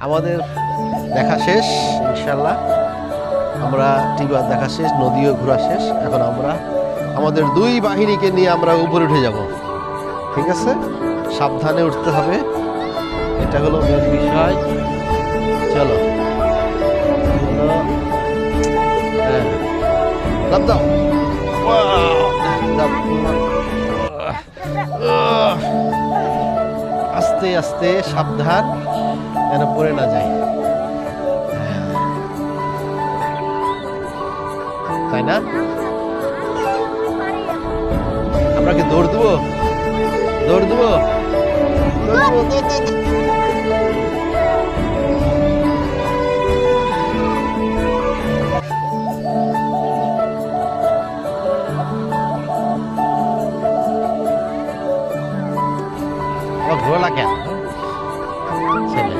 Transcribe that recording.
আমাদের দেখা শেষ ইনশাল্লাহ। আমরা টিবার দেখা শেষ, নদীও ঘোরা শেষ। এখন আমরা আমাদের দুই বাহিনীকে নিয়ে আমরা উপরে উঠে যাব। ঠিক আছে, সাবধানে উঠতে হবে, এটা হলো মেন বিষয়। চলো চলো, হ্যাঁ লাফ দাও। আস্তে আস্তে সাবধান, যেন পড়ে না যায়, তাই না? আমরা কি দৌড় দেবো? দৌড় দেবো? ঘোরা কেন ছেলে?